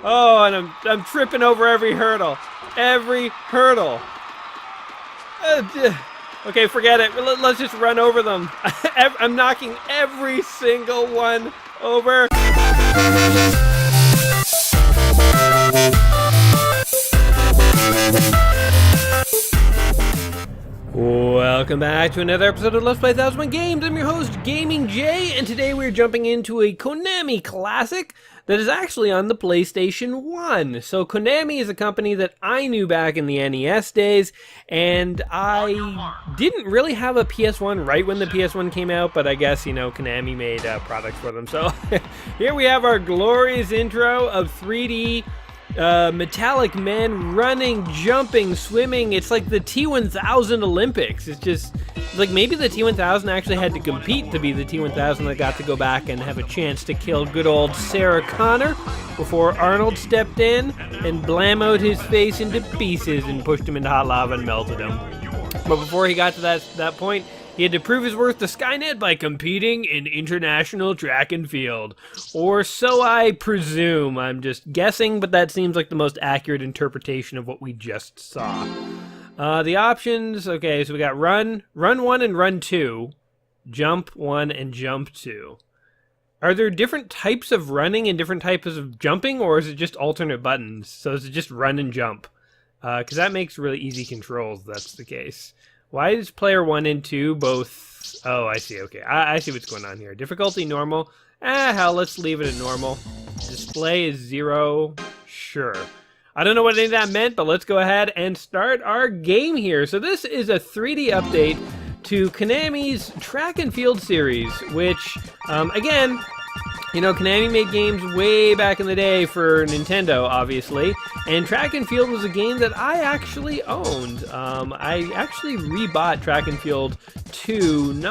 Oh, and I'm tripping over every hurdle. Every hurdle. Okay, forget it. Let's just run over them. I'm knocking every single one over. Welcome back to another episode of Let's Play 1001 Games. I'm your host, Gaming Jay, and today we're jumping into a Konami classic that is actually on the PlayStation 1. So Konami is a company that I knew back in the NES days, and I didn't really have a PS1 right when the PS1 came out, but I guess, you know, Konami made products for them. So here we have our glorious intro of 3D metallic men running, jumping, swimming. It's like the T1000 Olympics. It's just like maybe the T1000 actually had to compete to be the T1000 that got to go back and have a chance to kill good old Sarah Connor before Arnold stepped in and blammoed his face into pieces and pushed him into hot lava and melted him. But before he got to that point, he had to prove his worth to Skynet by competing in international track and field. Or so I presume. I'm just guessing, but that seems like the most accurate interpretation of what we just saw. The options, okay, so we got run 1 and run 2, jump 1 and jump 2. Are there different types of running and different types of jumping, or is it just alternate buttons? So is it just run and jump? Because that makes really easy controls, if that's the case. Why is player 1 and 2 both... Oh, I see, okay. I see what's going on here. Difficulty, normal. Hell, let's leave it at normal. Display is 0. Sure. I don't know what any of that meant, but let's go ahead and start our game here. So this is a 3D update to Konami's Track and Field series, which, again... You know, Konami made games way back in the day for Nintendo, obviously, and Track and Field was a game that I actually owned. I actually rebought Track and Field 2,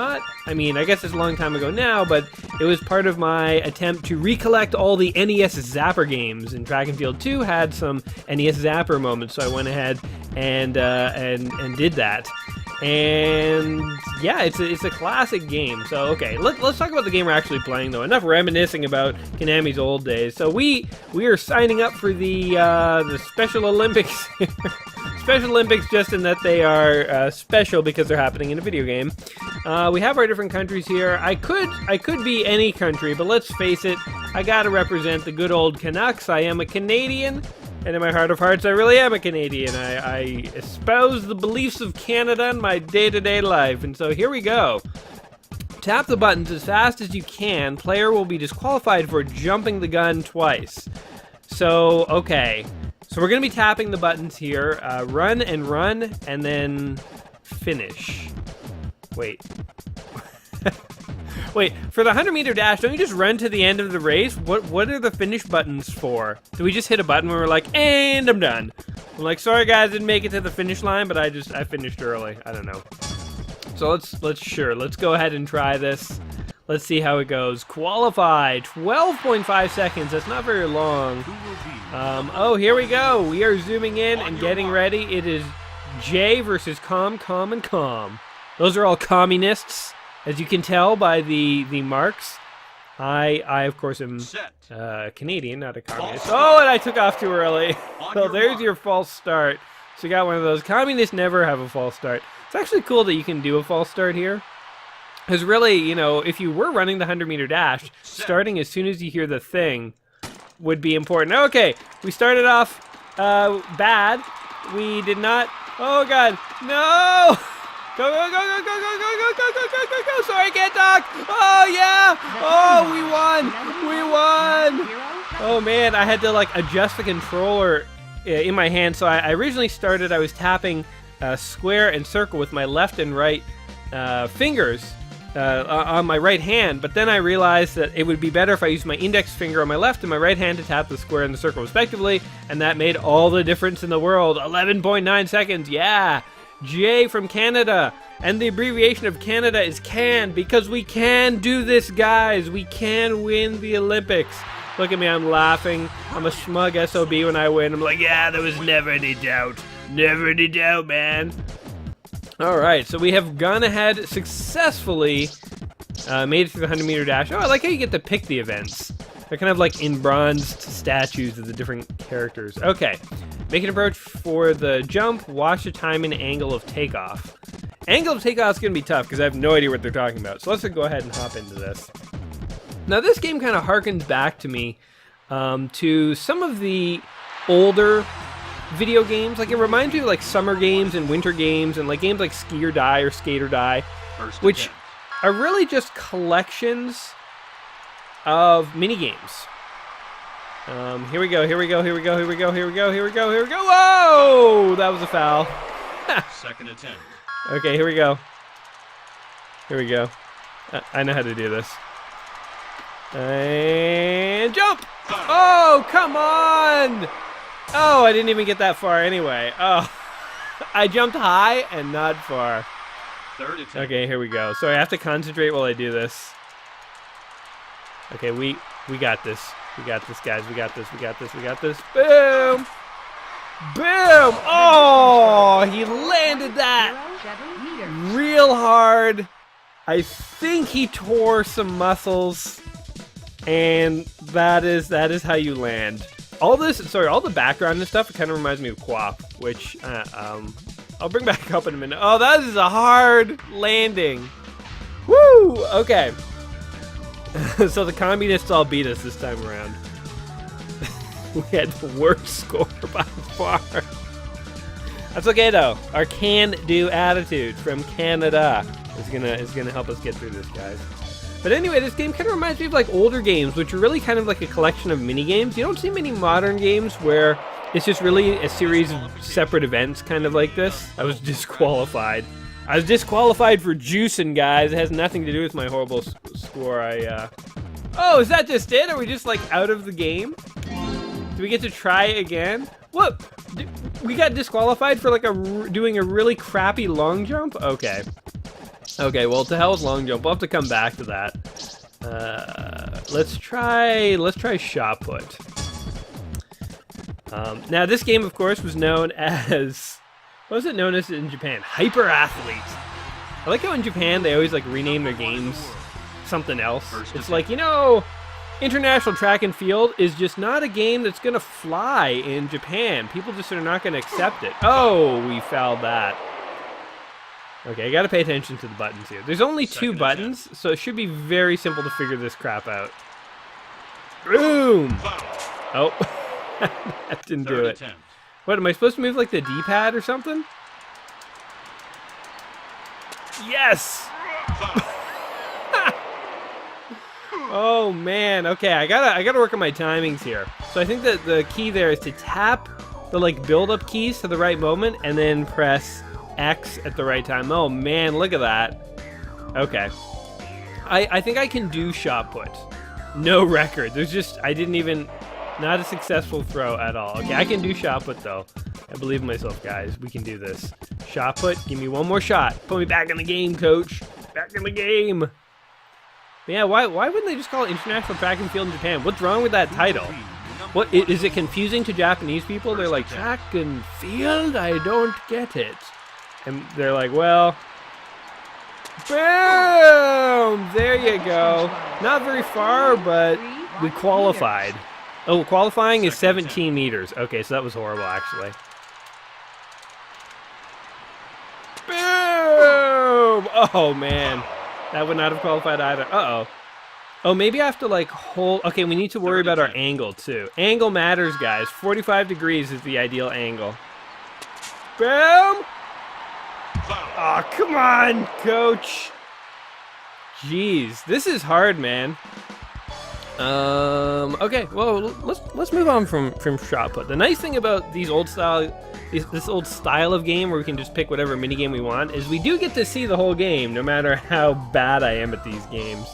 I guess it's a long time ago now, but it was part of my attempt to recollect all the NES Zapper games, and Track and Field 2 had some NES Zapper moments, so I went ahead and did that. And yeah, it's a classic game. So okay, let's talk about the game we're actually playing though. Enough reminiscing about Konami's old days. So we are signing up for the Special Olympics. Special Olympics, just in that they are special because they're happening in a video game. We have our different countries here. I could be any country, but let's face it, I gotta represent the good old Canucks. I am a Canadian. And in my heart of hearts, I really am a Canadian. I espouse the beliefs of Canada in my day-to-day life. And so here we go. Tap the buttons as fast as you can. Player will be disqualified for jumping the gun twice. So, okay. So we're going to be tapping the buttons here. Run, and then finish. Wait. Wait, for the 100-meter dash, don't you just run to the end of the race? What are the finish buttons for? Do we just hit a button where we're like, and I'm done? I'm like, sorry guys, didn't make it to the finish line, but I finished early. I don't know. So let's go ahead and try this. Let's see how it goes. Qualify, 12.5 seconds. That's not very long. Oh, here we go. We are zooming in and getting ready. It is J versus Com, and Com. Those are all communists. As you can tell by the marks, I of course am Canadian, not a communist. Oh, and I took off too early. So there's your false start. So you got one of those. Communists never have a false start. It's actually cool that you can do a false start here. Because really, you know, if you were running the 100-meter dash, starting as soon as you hear the thing would be important. Okay, we started off bad. We did not... Oh, God. No! Go, go, go, go, go, go, go, go, go, go, go, go, go. Sorry, I can't talk. Oh, yeah. Oh, we won. We won. Oh, man, I had to, like, adjust the controller in my hand. So I originally started, I was tapping square and circle with my left and right fingers on my right hand. But then I realized that it would be better if I used my index finger on my left and my right hand to tap the square and the circle respectively. And that made all the difference in the world. 11.9 seconds. Yeah. J from Canada, and the abbreviation of Canada is CAN, because we can do this, guys. We can win the Olympics. Look at me, I'm laughing. I'm a smug SOB when I win. I'm like, yeah, there was never any doubt. Never any doubt, man. Alright, so we have gone ahead successfully, made it through the 100-meter dash. Oh, I like how you get to pick the events. They're kind of like in bronzed statues of the different characters. Okay, make an approach for the jump. Watch the time and angle of takeoff. Angle of takeoff is going to be tough because I have no idea what they're talking about. So let's go ahead and hop into this. Now this game kind of harkens back to me to some of the older video games. Like it reminds me of like summer games and winter games and like games like Ski or Die or Skate or Die, which are really just collections of mini games. Here we go. Whoa! That was a foul. Second attempt. Okay, here we go. I know how to do this. And jump! Oh, come on! Oh, I didn't even get that far anyway. Oh, I jumped high and not far. Third attempt. Okay, here we go. So I have to concentrate while I do this. Okay, we got this. We got this, guys. We got this. Boom! Boom! Oh, he landed that real hard. I think he tore some muscles, and that is how you land. All the background and stuff, it kind of reminds me of Quap, which I'll bring back up in a minute. Oh, that is a hard landing. Woo! Okay. So the communists all beat us this time around. We had the worst score by far. That's okay though. Our can-do attitude from Canada is gonna help us get through this, guys. But anyway, this game kind of reminds me of like older games, which are really kind of like a collection of mini games. You don't see many modern games where it's just really a series of separate events, kind of like this. I was disqualified. I was disqualified for juicing, guys. It has nothing to do with my horrible score. Oh, is that just it? Are we just like out of the game? Do we get to try again? What? We got disqualified for like doing a really crappy long jump? Okay. Okay, well, to hell with long jump. We'll have to come back to that. Let's try shot put. Now, this game, of course, was known as... What was it known as in Japan? Hyper Athlete. I like how in Japan they always like rename their games something else. It's like, you know, International Track and Field is just not a game that's gonna fly in Japan. People just are not gonna accept it. Oh, we fouled that. Okay, I gotta pay attention to the buttons here. There's only two buttons, so it should be very simple to figure this crap out. Boom! Oh, that didn't do it. What, am I supposed to move like the D-pad or something? Yes! Oh man, okay, I gotta work on my timings here. So I think that the key there is to tap the like build-up keys to the right moment and then press X at the right time. Oh man, look at that. Okay. I think I can do shot put. No record. There's just, not a successful throw at all. Okay, I can do shot put though. I believe in myself, guys. We can do this. Shot put, give me one more shot. Put me back in the game, coach. Back in the game. Yeah, why wouldn't they just call it International Track and Field in Japan? What's wrong with that title? What, is it confusing to Japanese people? They're like, track and field? I don't get it. And they're like, well, boom! There you go. Not very far, but we qualified. Oh, qualifying is 17 meters. Okay, so that was horrible, actually. Boom! Oh, man. That would not have qualified either. Uh-oh. Oh, maybe I have to, like, hold... Okay, we need to worry about our angle, too. Angle matters, guys. 45 degrees is the ideal angle. Boom! Oh, come on, coach. Jeez, this is hard, man. Okay, well, let's move on from shot put. The nice thing about this old style of game where we can just pick whatever mini game we want is we do get to see the whole game, no matter how bad I am at these games.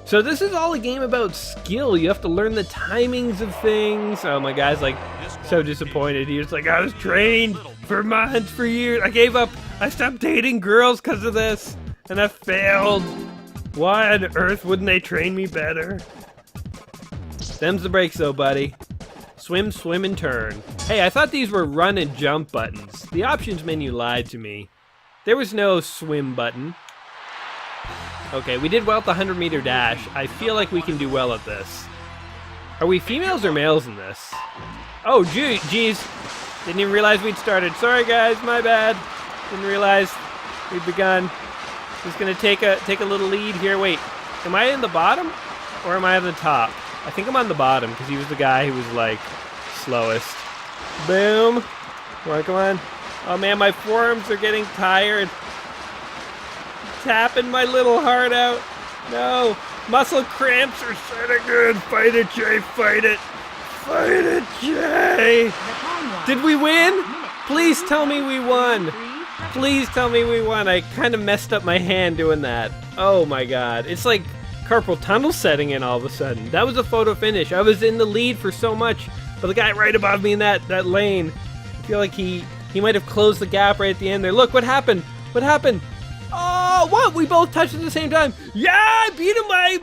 So this is all a game about skill. You have to learn the timings of things. Oh, my guy's like so disappointed. He was like, I was trained for months, for years. I gave up. I stopped dating girls because of this, and I failed. Why on earth wouldn't they train me better? Them's the breaks though, buddy. Swim, swim, and turn. Hey, I thought these were run and jump buttons. The options menu lied to me. There was no swim button. Okay, we did well at the 100-meter dash. I feel like we can do well at this. Are we females or males in this? Oh, geez. Didn't even realize we'd started. Sorry, guys. My bad. Didn't realize we'd begun. Just gonna take a little lead here. Wait, am I in the bottom or am I on the top? I think I'm on the bottom because he was the guy who was like slowest. Boom. Come on. Oh man, my forearms are getting tired. Tapping my little heart out. No. Muscle cramps are setting in. Fight it, Jay. Fight it. Fight it, Jay. Did we win? Please tell me we won. Please tell me we won. I kind of messed up my hand doing that. Oh my god. It's like carpal tunnel setting in all of a sudden. That was a photo finish. I was in the lead for so much, but the guy right above me in that lane, I feel like he might have closed the gap right at the end there. Look, what happened? What happened? Oh, what? We both touched at the same time. Yeah, I beat him by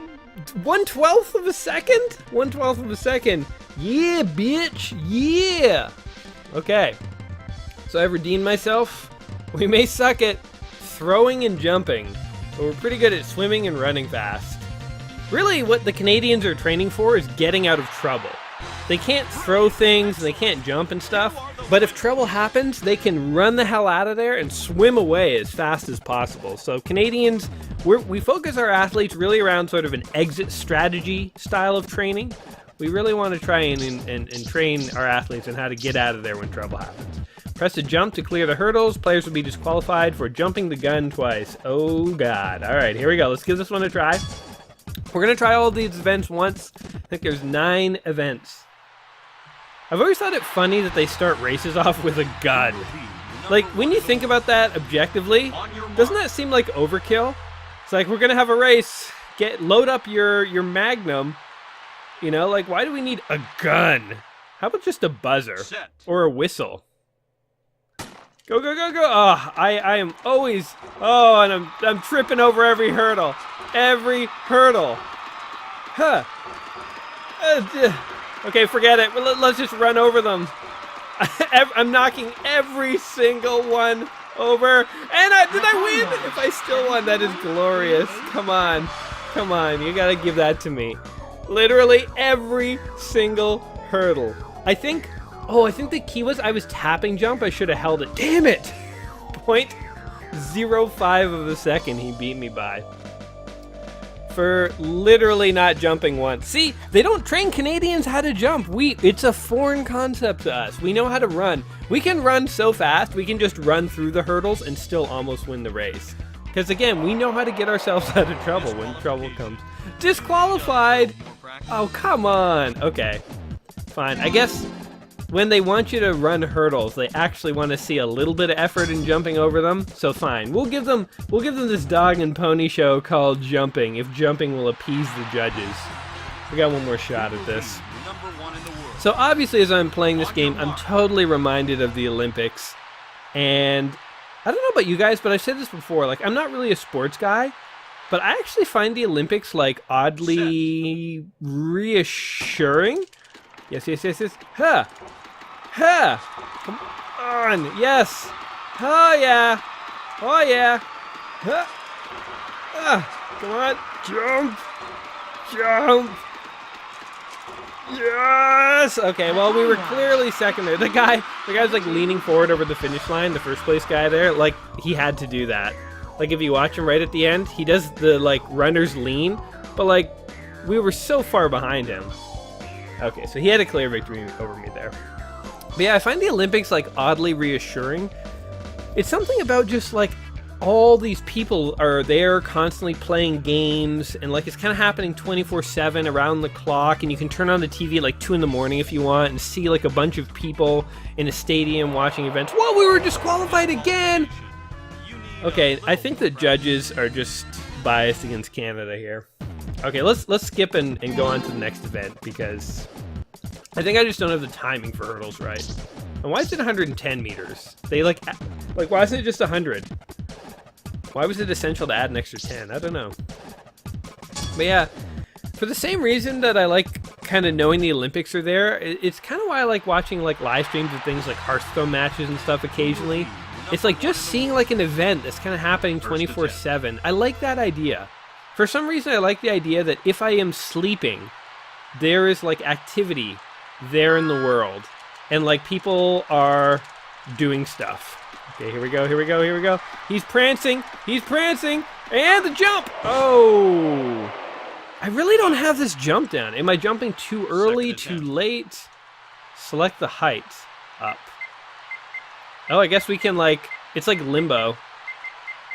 1/12 of a second? 1/12 of a second. Yeah, bitch. Yeah. Okay. So I've redeemed myself. We may suck at throwing and jumping, but we're pretty good at swimming and running fast. Really, what the Canadians are training for is getting out of trouble. They can't throw things, and they can't jump and stuff, but if trouble happens, they can run the hell out of there and swim away as fast as possible. So Canadians, we focus our athletes really around sort of an exit strategy style of training. We really want to try and train our athletes on how to get out of there when trouble happens. Press the jump to clear the hurdles. Players will be disqualified for jumping the gun twice. Oh god. Alright, here we go. Let's give this one a try. We're going to try all of these events once. I think there's 9 events. I've always thought it funny that they start races off with a gun. Like, when you think about that objectively, doesn't that seem like overkill? It's like, we're going to have a race. Load up your Magnum. You know, like, why do we need a gun? How about just a buzzer? Or a whistle? Go, go, go, go. Oh, I am always... Oh, and I'm tripping over every hurdle. Every hurdle. Huh. Okay, forget it. Let's just run over them. I'm knocking every single one over. And did I win? If I still won, that is glorious. Come on. Come on. You gotta give that to me. Literally every single hurdle. I think the key was I was tapping jump. I should have held it. Damn it! 0.05 of a second he beat me by. For literally not jumping once. See, they don't train Canadians how to jump. It's a foreign concept to us. We know how to run. We can run so fast, we can just run through the hurdles and still almost win the race. Because again, we know how to get ourselves out of trouble when trouble comes. Disqualified! Oh, come on. Okay, fine. I guess when they want you to run hurdles, they actually want to see a little bit of effort in jumping over them. So fine, we'll give them this dog and pony show called jumping, if jumping will appease the judges. We got one more shot at this. So obviously, as I'm playing this game, I'm totally reminded of the Olympics. And I don't know about you guys, but I've said this before, like, I'm not really a sports guy, but I actually find the Olympics, like, oddly reassuring. Yes, yes, yes, yes. Huh. Huh. Come on. Yes. Oh, yeah. Oh, yeah. Huh. Come on. Jump. Jump. Yes. Okay, well, we were clearly second there. The guy was, like, leaning forward over the finish line, the first place guy there. Like, he had to do that. Like, if you watch him right at the end, he does the, like, runner's lean. But, like, we were so far behind him. Okay, so he had a clear victory over me there. But yeah, I find the Olympics, like, oddly reassuring. It's something about just, like, all these people are there constantly playing games, and, like, it's kind of happening 24/7 around the clock, and you can turn on the TV at, like, 2 in the morning if you want and see, like, a bunch of people in a stadium watching events. Whoa, we were disqualified again! Okay, I think the judges are just biased against Canada here. Okay, let's skip and go on to the next event, because I think I just don't have the timing for hurdles right. And why is it 110 meters? They like why isn't it just 100? Why was it essential to add an extra 10? I don't know. But yeah, for the same reason that I like kind of knowing the Olympics are there, it's kind of why I like watching like live streams of things like Hearthstone matches and stuff occasionally. It's like just seeing like an event that's kind of happening 24/7. I like that idea. For some reason, I like the idea that if I am sleeping there is like activity there in the world, and like people are doing stuff. Okay, here we go, here we go, here we go. He's prancing, and the jump! Oh! I really don't have this jump down. Am I jumping too early, too late? Select the height. Up. Oh, I guess we can like, it's like limbo.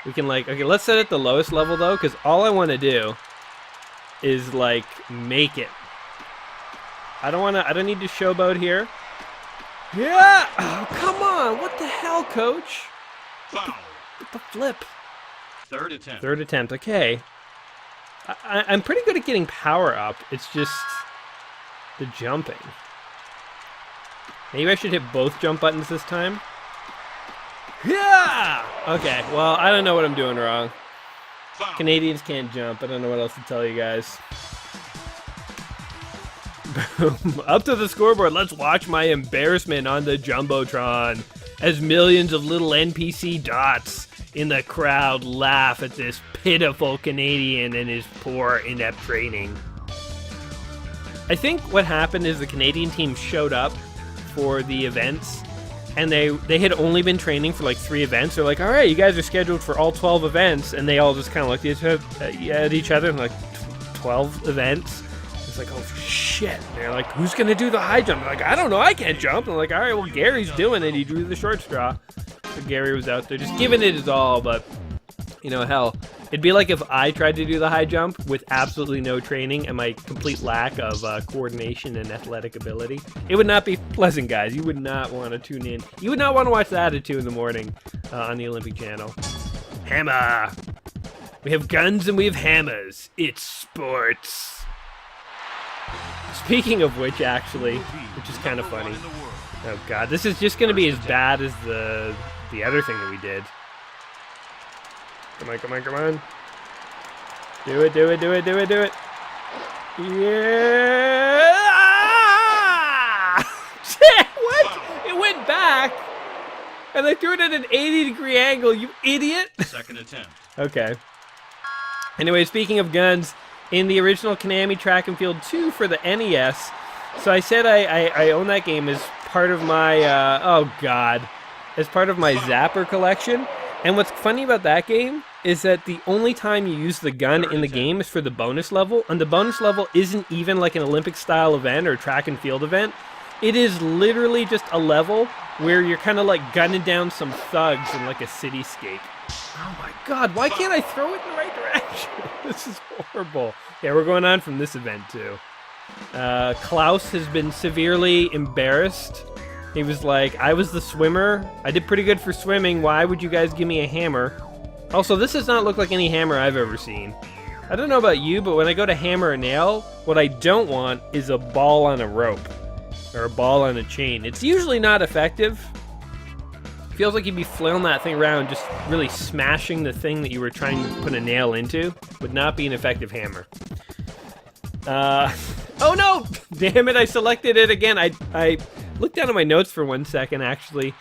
We can like, okay, let's set it at the lowest level though, because all I want to do is like make it. I don't need to showboat here. Yeah! Oh, come on! What the hell, coach? Foul. What the flip? Third attempt. Third attempt, okay. I'm pretty good at getting power up. It's just the jumping. Maybe I should hit both jump buttons this time. Yeah! Okay, well, I don't know what I'm doing wrong. Foul. Canadians can't jump. I don't know what else to tell you guys. Boom. Up to the scoreboard. Let's watch my embarrassment on the Jumbotron as millions of little NPC dots in the crowd laugh at this pitiful Canadian and his poor inept training. I think what happened is the Canadian team showed up for the events, and they had only been training for like 3 events. They're like, all right, you guys are scheduled for all 12 events, and they all just kind of looked at each other and like, 12 events? It's like, oh shit. And they're like, who's gonna do the high jump? I'm like, I don't know, I can't jump. And I'm like, all right, well, Gary's doing it. He drew the short straw. So Gary was out there just giving it his all, but you know, hell, it'd be like if I tried to do the high jump with absolutely no training and my complete lack of coordination and athletic ability. It would not be pleasant, guys. You would not want to tune in. You would not want to watch that at 2 in the morning on the Olympic Channel. Hammer! We have guns and we have hammers. It's sports. Speaking of which, actually, which is kind of funny. Oh god, this is just going to be as bad as the other thing that we did. Come on, come on, come on. Do it, do it, do it, do it, do it. Yeah! Shit, what? It went back, and they threw it at an 80-degree angle, you idiot! Second attempt. Okay. Anyway, speaking of guns, in the original Konami Track and Field 2 for the NES, so I said I own that game as part of my, as part of my Zapper collection. And what's funny about that game is that the only time you use the gun in the game is for the bonus level, and the bonus level isn't even like an Olympic-style event or track and field event. It is literally just a level where you're kind of like gunning down some thugs in like a cityscape. Oh my god, why can't I throw it in the right direction? This is horrible. Yeah, we're going on from this event too. Klaus has been severely embarrassed. He was like, I was the swimmer. I did pretty good for swimming. Why would you guys give me a hammer? Also, this does not look like any hammer I've ever seen. I don't know about you, but when I go to hammer a nail, what I don't want is a ball on a rope. Or a ball on a chain. It's usually not effective. Feels like you'd be flailing that thing around, just really smashing the thing that you were trying to put a nail into. Would not be an effective hammer. Oh no! Damn it, I selected it again. I looked down at my notes for 1 second, actually.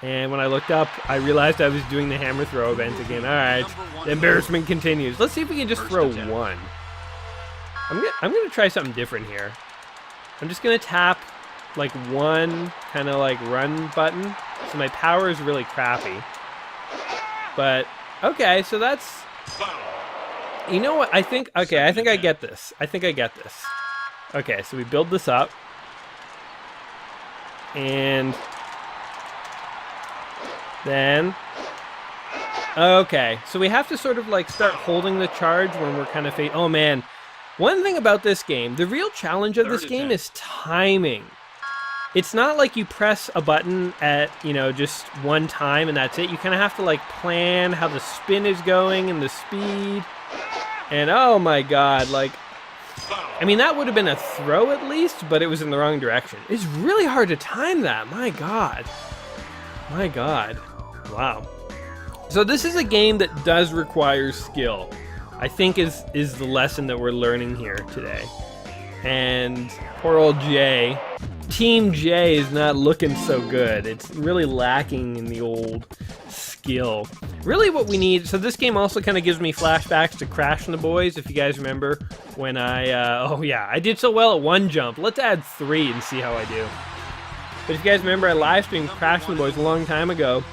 And when I looked up, I realized I was doing the hammer throw event again. Alright, the embarrassment continues. Let's see if we can just throw one. I'm gonna try something different here. I'm just gonna tap like one kind of like run button. So my power is really crappy. But, okay, so that's... You know what, I think I get this. I think I get this. Okay, so we build this up. And... then... Okay, so we have to sort of like start holding the charge when we're kind of... Oh man, one thing about this game, the real challenge of this game is timing. It's not like you press a button at, you know, just one time and that's it. You kind of have to like plan how the spin is going and the speed. And oh my god, like, I mean, that would have been a throw at least, but it was in the wrong direction. It's really hard to time that, my god. My god. Wow. So this is a game that does require skill, I think is the lesson that we're learning here today. And poor old Jay, Team J is not looking so good. It's really lacking in the old skill. Really what we need, so this game also kind of gives me flashbacks to Crash and the Boys, if you guys remember when I did so well at 1 jump. Let's add 3 and see how I do. But if you guys remember, I live streamed Crash and the Boys a long time ago,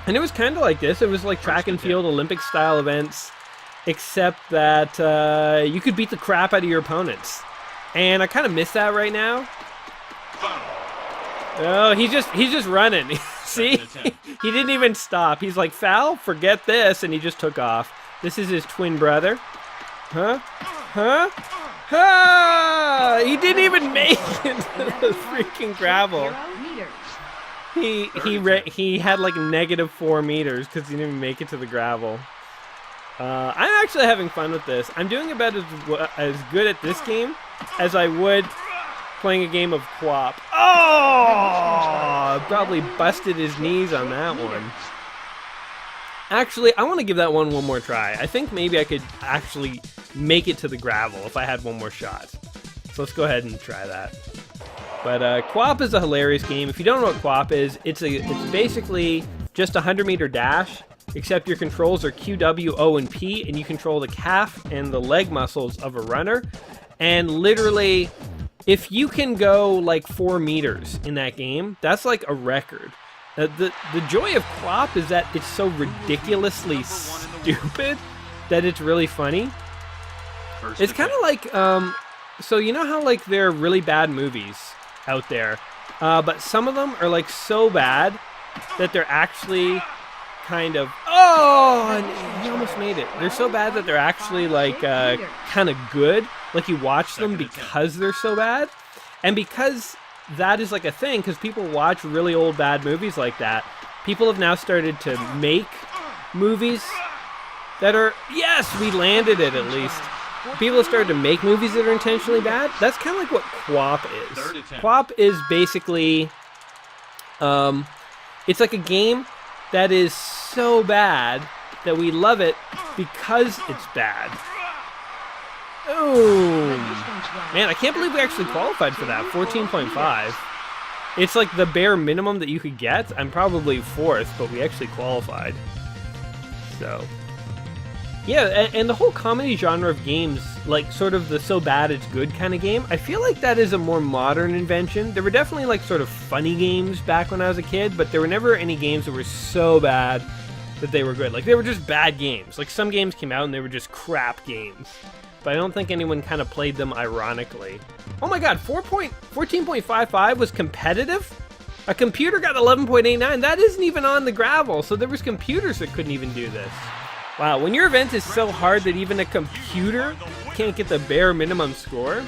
and it was kind of like this. It was like track and field Olympic style events, except that you could beat the crap out of your opponents. And I kind of miss that right now. Oh, he's just running. See? He didn't even stop. He's like, foul, forget this, and he just took off. This is his twin brother. Huh? Huh? Ah! He didn't even make it to the freaking gravel. He had like -4 meters because he didn't even make it to the gravel. I'm actually having fun with this. I'm doing about as good at this game as I would playing a game of co-op. Oh! Probably busted his knees on that one. Actually, I want to give that one more try. I think maybe I could actually make it to the gravel if I had one more shot. So let's go ahead and try that. But co-op is a hilarious game. If you don't know what co-op is, it's basically just a 100-meter dash, except your controls are Q, W, O, and P, and you control the calf and the leg muscles of a runner. And literally, if you can go like 4 meters in that game, that's like a record. The joy of co-op is that it's so ridiculously stupid that it's really funny. It's kind of like, so you know how like there are really bad movies out there, but some of them are like so bad that they're actually kind of, oh, and he almost made it. They're so bad that they're actually like kind of good. Like you watch them because they're so bad. And because that is like a thing, because people watch really old bad movies like that, people have now started to make movies that are, yes, we landed it at least. People have started to make movies that are intentionally bad. That's kind of like what co-op is. Co-op is basically, it's like a game that is so bad that we love it because it's bad. Oh, man, I can't believe we actually qualified for that. 14.5. It's like the bare minimum that you could get. I'm probably 4th, but we actually qualified. So, yeah, and the whole comedy genre of games, like sort of the so bad it's good kind of game, I feel like that is a more modern invention. There were definitely like sort of funny games back when I was a kid, but there were never any games that were so bad that they were good. Like, they were just bad games. Like, some games came out and they were just crap games. But I don't think anyone kind of played them ironically. Oh my god, 14.55 was competitive? A computer got 11.89. That isn't even on the gravel, so there was computers that couldn't even do this. Wow, when your event is so hard that even a computer can't get the bare minimum score,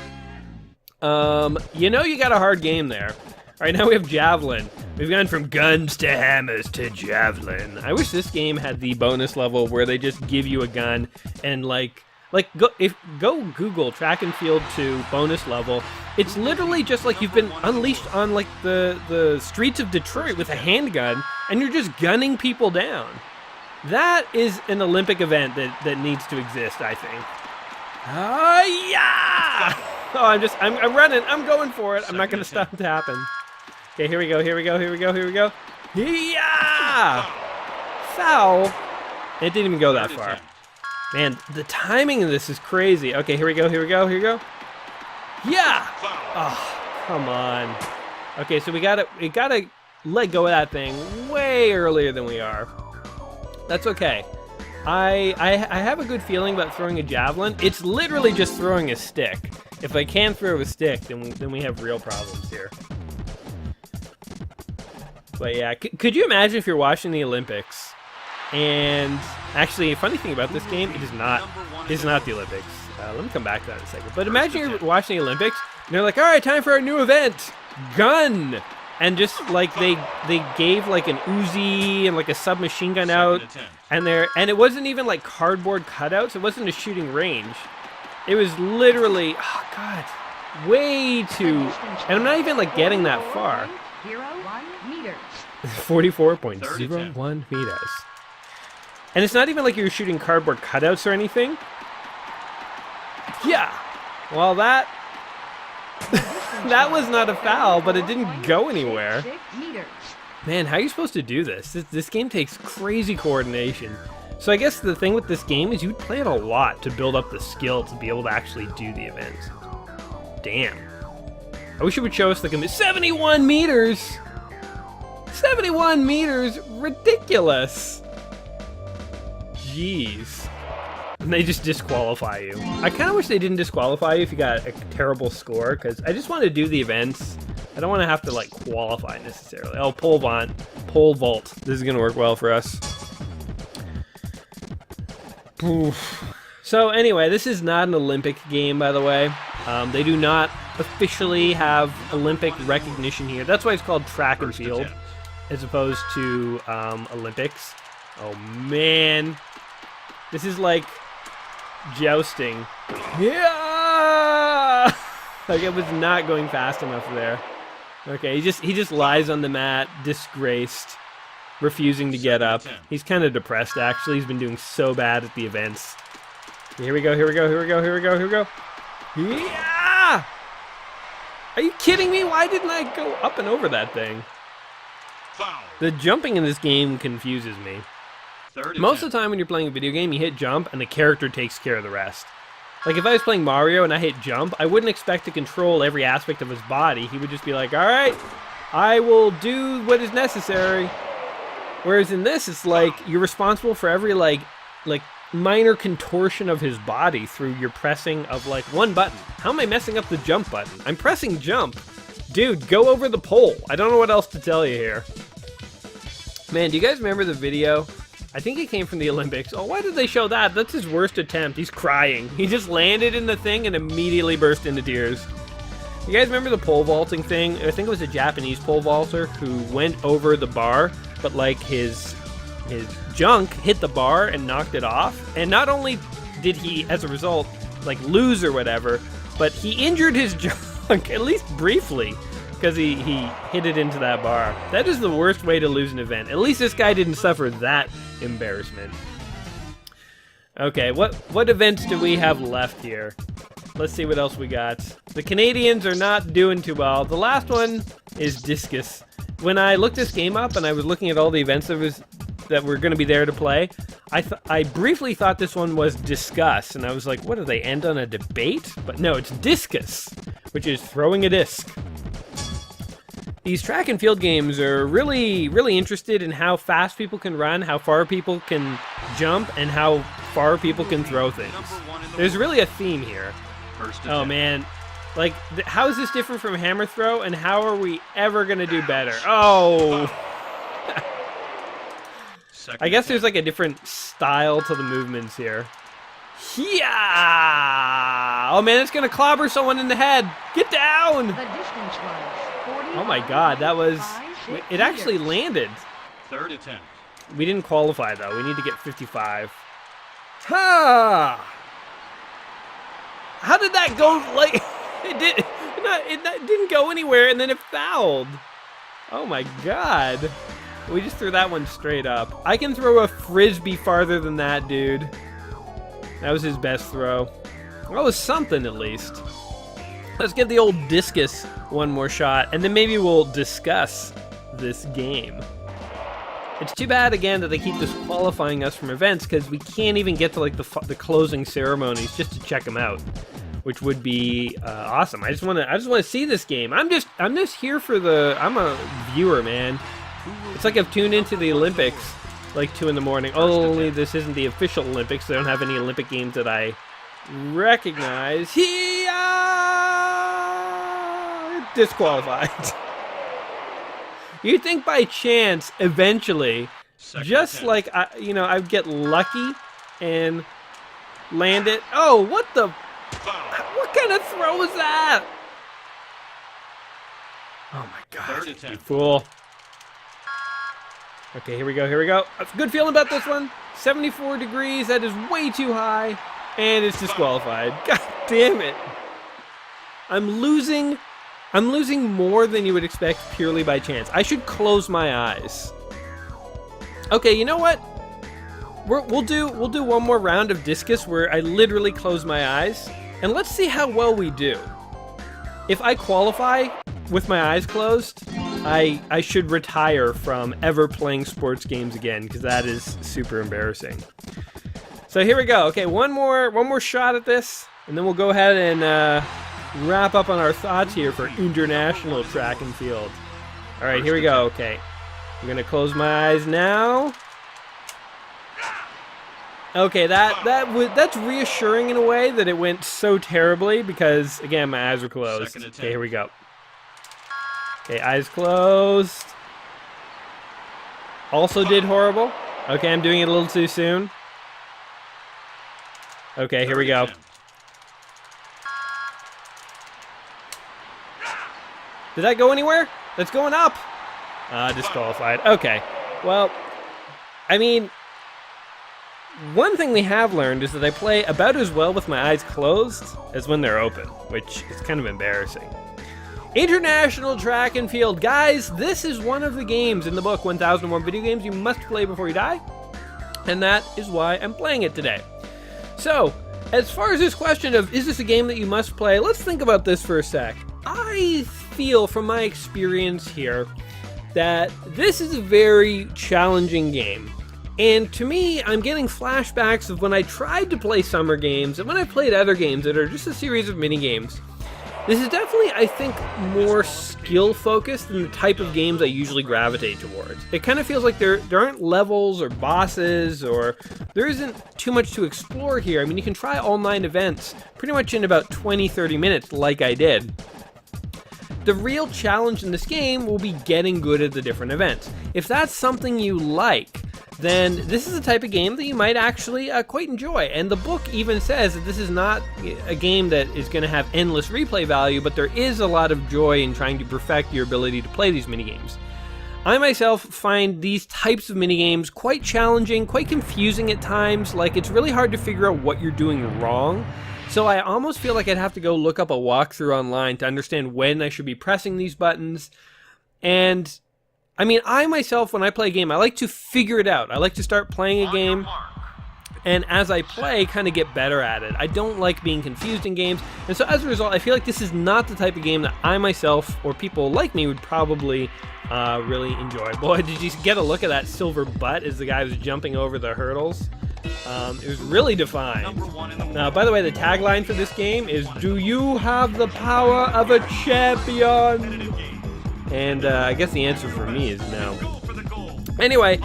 you know you got a hard game there. All right, now we have Javelin. We've gone from guns to hammers to Javelin. I wish this game had the bonus level where they just give you a gun and go Google track and field 2 bonus level. It's literally just like you've been unleashed on like the streets of Detroit with a handgun and you're just gunning people down. That is an Olympic event that needs to exist, I think. Yeah! Oh, I'm running. I'm going for it. I'm not going to stop it to happen. Okay, here we go. Yeah! Foul. It didn't even go that far. Man, the timing of this is crazy. Okay, here we go. Yeah! Oh, come on. Okay, so we gotta let go of that thing way earlier than we are. That's okay. I have a good feeling about throwing a javelin. It's literally just throwing a stick. If I can throw a stick, then we have real problems here. But yeah, could you imagine if you're watching the Olympics? And actually, a funny thing about this game, it is not the Olympics. Let me come back to that in a second. But imagine you're watching the Olympics, and they're like, all right, time for our new event, gun. And just like they gave like an Uzi and like a submachine gun out, and it wasn't even like cardboard cutouts. It wasn't a shooting range. It was literally, oh god, way too. And I'm not even like getting that far. 44.01 meters. And it's not even like you're shooting cardboard cutouts or anything. Yeah. Well, that was not a foul, but it didn't go anywhere. Man, how are you supposed to do this? This game takes crazy coordination. So I guess the thing with this game is you'd play it a lot to build up the skill to be able to actually do the events. Damn. I wish it would show us the 71 meters! 71 meters! Ridiculous! Jeez. And they just disqualify you. I kind of wish they didn't disqualify you if you got a terrible score, because I just want to do the events. I don't want to have to, like, qualify necessarily. Oh, pole vault. This is going to work well for us. Oof. So, anyway, this is not an Olympic game, by the way. They do not officially have Olympic recognition here. That's why it's called track and field, as opposed to Olympics. Oh, man. This is like jousting. Yeah! Like, it was not going fast enough there. Okay, he just lies on the mat, disgraced, refusing to get up. He's kind of depressed, actually. He's been doing so bad at the events. Here we go, here we go, here we go, here we go, here we go. Yeah! Are you kidding me? Why didn't I go up and over that thing? Foul. The jumping in this game confuses me. Most of the time when you're playing a video game, you hit jump and the character takes care of the rest. Like, if I was playing Mario and I hit jump, I wouldn't expect to control every aspect of his body. He would just be like, alright, I will do what is necessary. Whereas in this, it's like, you're responsible for every, like minor contortion of his body through your pressing of, like, one button. How am I messing up the jump button? I'm pressing jump. Dude, go over the pole. I don't know what else to tell you here. Man, do you guys remember the video? I think it came from the Olympics. Oh, why did they show that? That's his worst attempt. He's crying. He just landed in the thing and immediately burst into tears. You guys remember the pole vaulting thing? I think it was a Japanese pole vaulter who went over the bar, but like his junk hit the bar and knocked it off. And not only did he, as a result, like lose or whatever, but he injured his junk, at least briefly, because he hit it into that bar. That is the worst way to lose an event. At least this guy didn't suffer that embarrassment. Okay, what events do we have left here? Let's see what else we got. The Canadians are not doing too well. The last one is Discus. When I looked this game up and I was looking at all the events that were going to be there to play, I briefly thought this one was Discuss, and I was like, what, do they end on a debate? But no, it's Discus, which is throwing a disc. These track and field games are really, really interested in how fast people can run, how far people can jump, and how far people can throw things. There's really a theme here. Oh man, like, how is this different from hammer throw, and how are we ever gonna do better? Oh! I guess there's like a different style to the movements here. Yeah! Oh man, it's gonna clobber someone in the head. Get down! The distance was 40. Oh my god, that was... It actually landed. Third attempt. We didn't qualify though. We need to get 55. Ha! How did that go? Like, it didn't go anywhere, and then it fouled. Oh my god. We just threw that one straight up. I can throw a frisbee farther than that, dude. That was his best throw. That was something, at least. Let's give the old Discus one more shot, and then maybe we'll discuss this game. It's too bad, again, that they keep disqualifying us from events, because we can't even get to like the closing ceremonies just to check them out, which would be awesome. I just want to see this game. I'm just here for I'm a viewer, man. It's like I've tuned into the Olympics like 2 in the morning. Only this isn't the official Olympics. They don't have any Olympic games that I recognize. Disqualified. You'd think by chance, eventually, just like, I'd get lucky and land it. Oh, what the? What kind of throw was that? Oh my god, you fool. Okay, here we go, here we go. Good feeling about this one. 74 degrees, that is way too high. And it's disqualified. God damn it. I'm losing more than you would expect purely by chance. I should close my eyes. Okay, you know what? We'll do one more round of Discus where I literally close my eyes, and let's see how well we do. If I qualify with my eyes closed, I should retire from ever playing sports games again, because that is super embarrassing. So here we go. Okay, one more shot at this, and then we'll go ahead and wrap up on our thoughts here for international track and field. All right, here we go. Okay, I'm gonna close my eyes now. Okay, that's reassuring in a way that it went so terribly, because again my eyes were closed. Okay, here we go. Okay, eyes closed. Also did horrible. Okay, I'm doing it a little too soon. Okay, here we go. Did that go anywhere? That's going up. Disqualified. Okay. Well, I mean, one thing we have learned is that I play about as well with my eyes closed as when they're open, which is kind of embarrassing. International track and field. Guys, this is one of the games in the book, 1001 Video Games You Must Play Before You Die, and that is why I'm playing it today. So, as far as this question of, is this a game that you must play, let's think about this for a sec. I feel from my experience here that this is a very challenging game. And to me, I'm getting flashbacks of when I tried to play summer games and when I played other games that are just a series of mini games. This is definitely, I think, more skill-focused than the type of games I usually gravitate towards. It kind of feels like there aren't levels or bosses, or there isn't too much to explore here. I mean, you can try all 9 events pretty much in about 20-30 minutes like I did. The real challenge in this game will be getting good at the different events. If that's something you like, then this is the type of game that you might actually quite enjoy. And the book even says that this is not a game that is going to have endless replay value, but there is a lot of joy in trying to perfect your ability to play these minigames. I myself find these types of minigames quite challenging, quite confusing at times. Like, it's really hard to figure out what you're doing wrong. So I almost feel like I'd have to go look up a walkthrough online to understand when I should be pressing these buttons. And I mean, I myself, when I play a game, I like to figure it out. I like to start playing a game, and as I play, kind of get better at it. I don't like being confused in games, and so as a result, I feel like this is not the type of game that I myself, or people like me, would probably really enjoy. Boy, did you get a look at that silver butt as the guy was jumping over the hurdles? It was really defined. By the way, the tagline for this game is, "Do you have the power of a champion?" And I guess the answer for me is no. Anyway,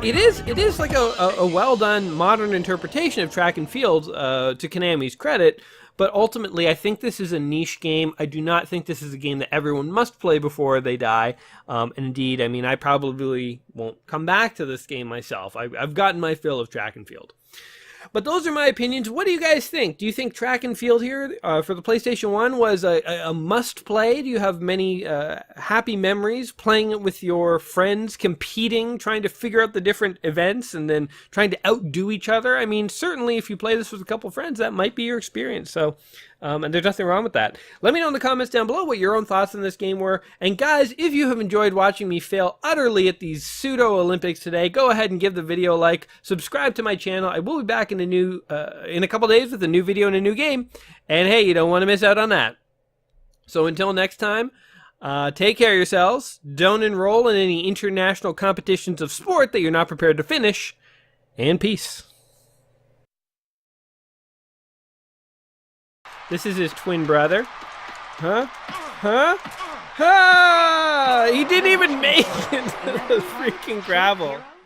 it is like a well-done modern interpretation of track and field, to Konami's credit, but ultimately I think this is a niche game. I do not think this is a game that everyone must play before they die. And indeed, I mean, I probably won't come back to this game myself. I've gotten my fill of track and field. But those are my opinions. What do you guys think? Do you think track and field here for the PlayStation 1 was a must-play? Do you have many happy memories playing it with your friends, competing, trying to figure out the different events, and then trying to outdo each other? I mean, certainly if you play this with a couple friends, that might be your experience. So, and there's nothing wrong with that. Let me know in the comments down below what your own thoughts on this game were. And guys, if you have enjoyed watching me fail utterly at these pseudo-Olympics today, go ahead and give the video a like, subscribe to my channel. I will be back in a couple days with a new video and a new game. And hey, you don't want to miss out on that. So until next time, take care of yourselves. Don't enroll in any international competitions of sport that you're not prepared to finish. And peace. This is his twin brother. Huh? Huh? Ha! He didn't even make it to the freaking gravel.